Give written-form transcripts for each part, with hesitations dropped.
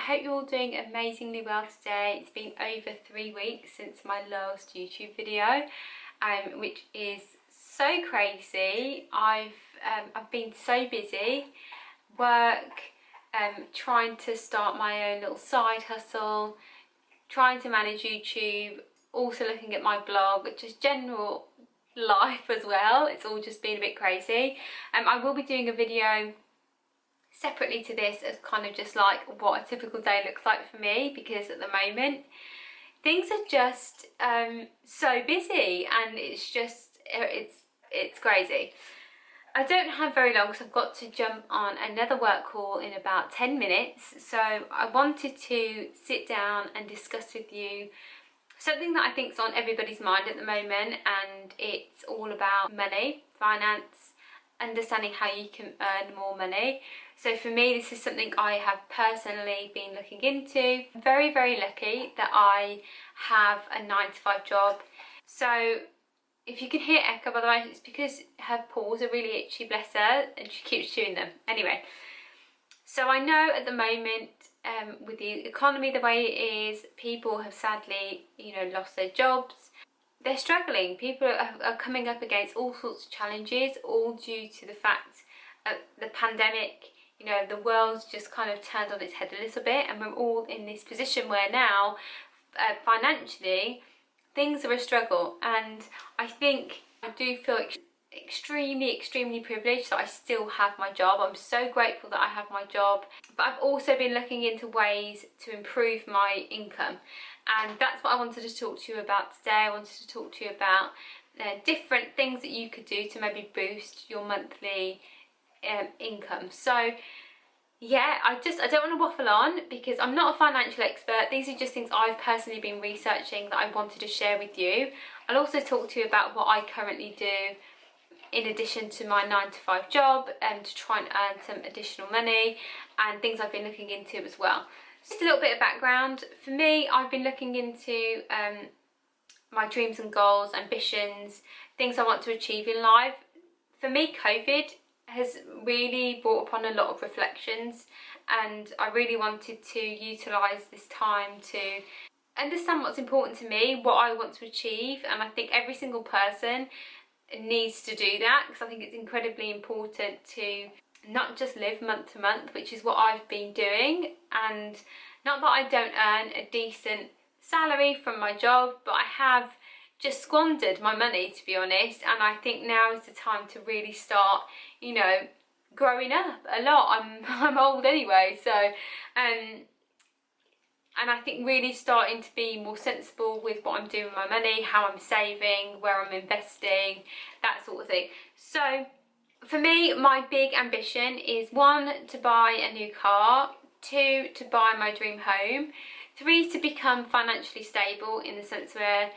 hope you're all doing amazingly well today. It's been over 3 weeks since my last YouTube video, which is so crazy. I've been so busy, work, trying to start my own little side hustle, trying to manage YouTube, also looking at my blog, just general life as well. It's all just been a bit crazy. I will be doing a video separately to this as kind of just like what a typical day looks like for me, because at the moment things are just so busy and it's just it's crazy. I don't have very long because I've got to jump on another work call in about 10 minutes, so I wanted to sit down and discuss with you something that I think is on everybody's mind at the moment, and it's all about money, finance, understanding how you can earn more money. So for me, this is something I have personally been looking into. I'm very, very lucky that I have a 9-to-5 job. So if you can hear echo, by the way, it's because her paws are really itchy, bless her, and she keeps chewing them. Anyway, so I know at the moment, with the economy the way it is, people have sadly, lost their jobs. They're struggling. People are coming up against all sorts of challenges, all due to the fact of the pandemic. The world's just kind of turned on its head a little bit, and we're all in this position where now, financially, things are a struggle. And I think I do feel extremely privileged that I still have my job. I'm so grateful that I have my job, but I've also been looking into ways to improve my income, and that's what I wanted to talk to you about today. I wanted to talk to you about different things that you could do to maybe boost your monthly income. So yeah, I don't want to waffle on because I'm not a financial expert. These are just things I've personally been researching that I wanted to share with you. I'll also talk to you about what I currently do in addition to my 9-to-5 job, to try and earn some additional money, and things I've been looking into as well. Just a little bit of background. For me, I've been looking into my dreams and goals, ambitions, things I want to achieve in life. For me, COVID has really brought upon a lot of reflections, and I really wanted to utilise this time to understand what's important to me, what I want to achieve, and I think every single person needs to do that, because I think it's incredibly important to not just live month to month, which is what I've been doing. And not that I don't earn a decent salary from my job, but I have just squandered my money, to be honest, and I think now is the time to really start, growing up a lot. I'm old anyway, so and I think really starting to be more sensible with what I'm doing with my money, how I'm saving, where I'm investing, that sort of thing. So for me, my big ambition is 1, to buy a new car, 2, to buy my dream home, 3, to become financially stable in the sense where,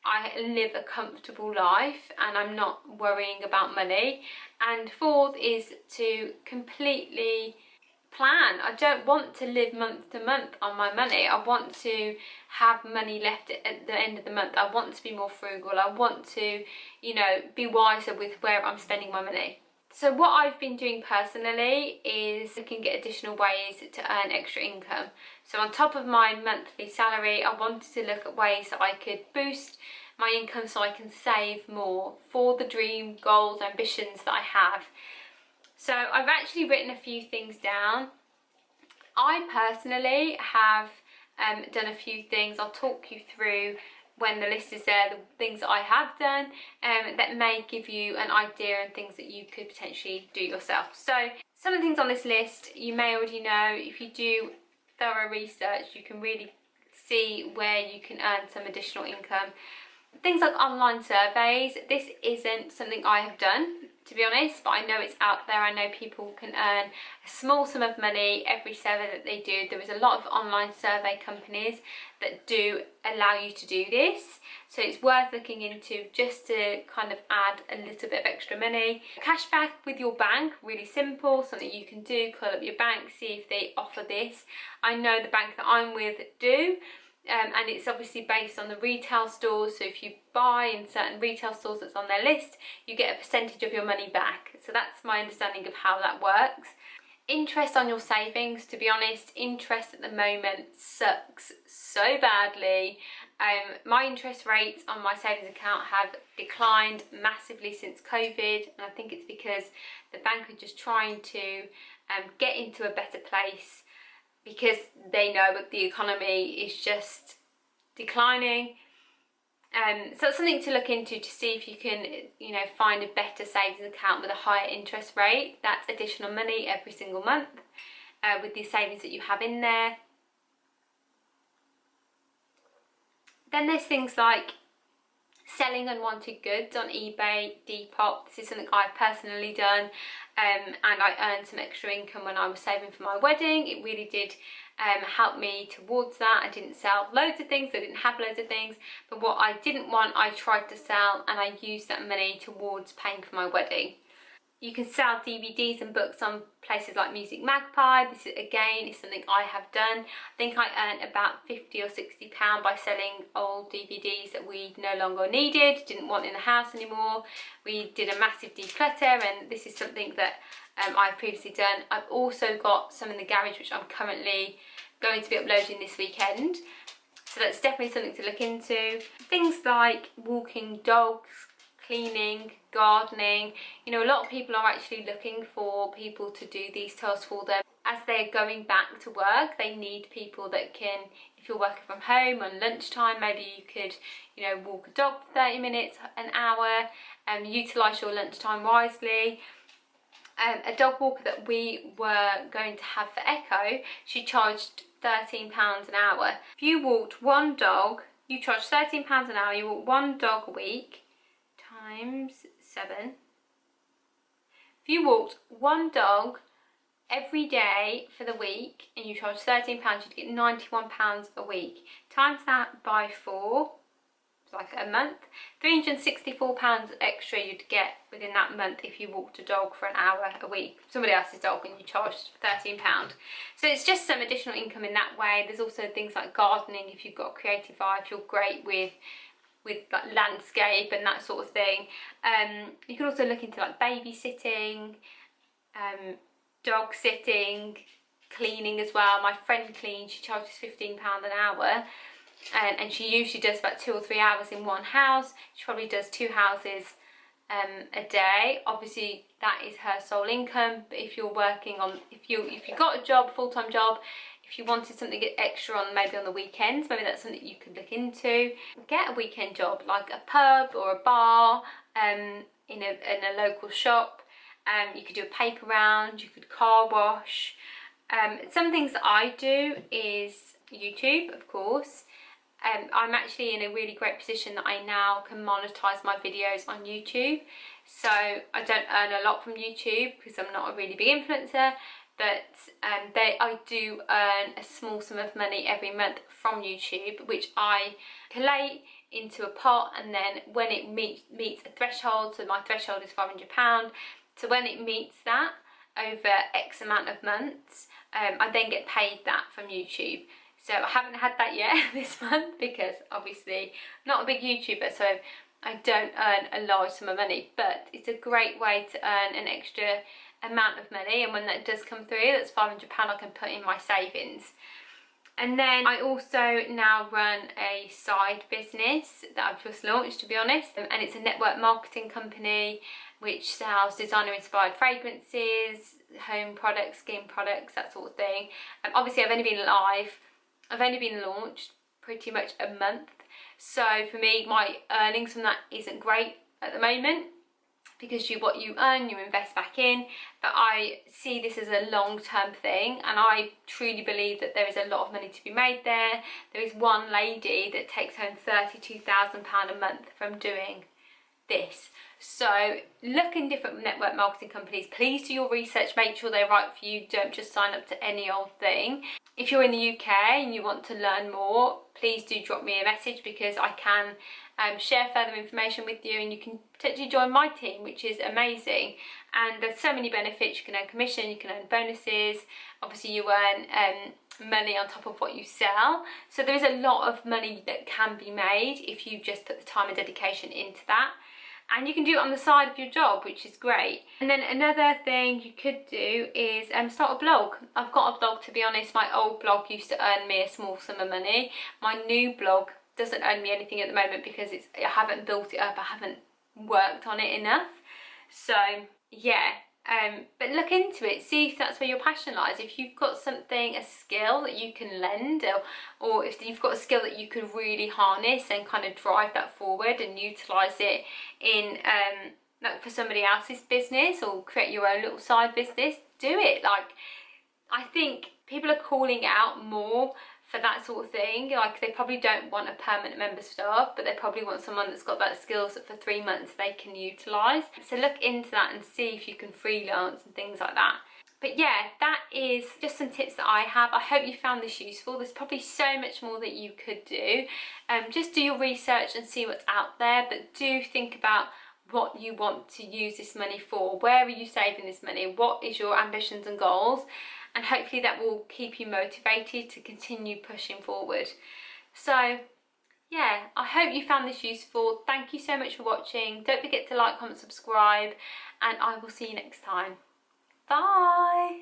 I live a comfortable life and I'm not worrying about money, and 4th is to completely plan. I don't want to live month to month on my money. I want to have money left at the end of the month. I want to be more frugal. I want to, be wiser with where I'm spending my money. So what I've been doing personally is looking at additional ways to earn extra income. So on top of my monthly salary, I wanted to look at ways that I could boost my income so I can save more for the dream, goals, ambitions that I have. So I've actually written a few things down. I personally have done a few things. I'll talk you through when the list is there, the things that I have done that may give you an idea and things that you could potentially do yourself. So some of the things on this list you may already know. If you do thorough research, you can really see where you can earn some additional income. Things like online surveys. This isn't something I have done, to be honest, but I know it's out there. I know people can earn a small sum of money every survey that they do. There is a lot of online survey companies that do allow you to do this, so it's worth looking into just to kind of add a little bit of extra money. Cashback with your bank, really simple, something you can do. Call up your bank, see if they offer this. I know the bank that I'm with do. And it's obviously based on the retail stores, so if you buy in certain retail stores that's on their list, you get a percentage of your money back. So that's my understanding of how that works. Interest on your savings, to be honest, interest at the moment sucks so badly. My interest rates on my savings account have declined massively since COVID, and I think it's because the bank are just trying to get into a better place, because they know that the economy is just declining. So it's something to look into to see if you can, you know, find a better savings account with a higher interest rate. That's additional money every single month with the savings that you have in there. Then there's things like selling unwanted goods on eBay, Depop. This is something I've personally done, and I earned some extra income when I was saving for my wedding. It really did help me towards that. I didn't sell loads of things, I didn't have loads of things, but what I didn't want I tried to sell, and I used that money towards paying for my wedding. You can sell DVDs and books on places like Music Magpie. This is, again, is something I have done. I think I earned about £50 or £60 by selling old DVDs that we no longer needed, didn't want in the house anymore. We did a massive declutter, and this is something that I've previously done. I've also got some in the garage which I'm currently going to be uploading this weekend. So that's definitely something to look into. Things like walking dogs, cleaning, gardening. You know, a lot of people are actually looking for people to do these tasks for them. As they're going back to work, they need people that can, if you're working from home on lunchtime, maybe you could, you know, walk a dog for 30 minutes, an hour, and utilise your lunchtime wisely. A dog walker that we were going to have for Echo, she charged £13 an hour. If you walked one dog, you charge £13 an hour, you walk one dog a week, times 7. If you walked one dog every day for the week and you charge £13, you'd get £91 a week. Times that by 4, it's like a month, £364 extra you'd get within that month if you walked a dog for an hour a week, somebody else's dog, and you charged £13. So it's just some additional income in that way. There's also things like gardening. If you've got a creative eye, if you're great with like landscape and that sort of thing. You can also look into like babysitting, dog sitting, cleaning as well. My friend cleans, she charges £15 an hour, and she usually does about 2 or 3 hours in one house. She probably does 2 houses a day. Obviously that is her sole income, but if you're working on, if you've got a job, full-time job, if you wanted something extra on, maybe on the weekends, maybe that's something you could look into. Get a weekend job, like a pub or a bar, in a local shop. You could do a paper round, you could car wash. Some things that I do is YouTube, of course. I'm actually in a really great position that I now can monetize my videos on YouTube. So I don't earn a lot from YouTube because I'm not a really big influencer, but I do earn a small sum of money every month from YouTube, which I collate into a pot, and then when it meets a threshold, so my threshold is £500, so when it meets that over X amount of months, I then get paid that from YouTube. So I haven't had that yet this month because obviously I'm not a big YouTuber, so I don't earn a large sum of money, but it's a great way to earn an extra amount of money, and when that does come through, that's £500 I can put in my savings. And then I also now run a side business that I've just launched, to be honest, and it's a network marketing company which sells designer inspired fragrances, home products, skin products, that sort of thing. Obviously I've only been launched pretty much a month, so for me my earnings from that isn't great at the moment, because what you earn you invest back in, but I see this as a long-term thing, and I truly believe that there is a lot of money to be made there. There is one lady that takes home £32,000 a month from doing this. So look in different network marketing companies. Please do your research, make sure they're right for you, don't just sign up to any old thing. If you're in the UK and you want to learn more, please do drop me a message, because I can share further information with you, and you can potentially join my team, which is amazing. And there's so many benefits. You can earn commission, you can earn bonuses, obviously you earn money on top of what you sell. So there is a lot of money that can be made if you just put the time and dedication into that. and you can do it on the side of your job, which is great. And then another thing you could do is start a blog. I've got a blog, to be honest. My old blog used to earn me a small sum of money. My new blog doesn't earn me anything at the moment because I haven't built it up, I haven't worked on it enough. So yeah, but look into it, see if that's where your passion lies. If you've got something, a skill that you can lend, or if you've got a skill that you can really harness and kind of drive that forward and utilise it in like for somebody else's business, or create your own little side business, do it. Like, I think people are calling out more for that sort of thing. Like, they probably don't want a permanent member of staff, but they probably want someone that's got that skills that for 3 months they can utilise. So look into that and see if you can freelance and things like that. But yeah, that is just some tips that I have. I hope you found this useful. There's probably so much more that you could do. Just do your research and see what's out there, but do think about what you want to use this money for. Where are you saving this money? What is your ambitions and goals? And hopefully that will keep you motivated to continue pushing forward. So yeah, I hope you found this useful. Thank you so much for watching. Don't forget to like, comment, subscribe, and I will see you next time. Bye!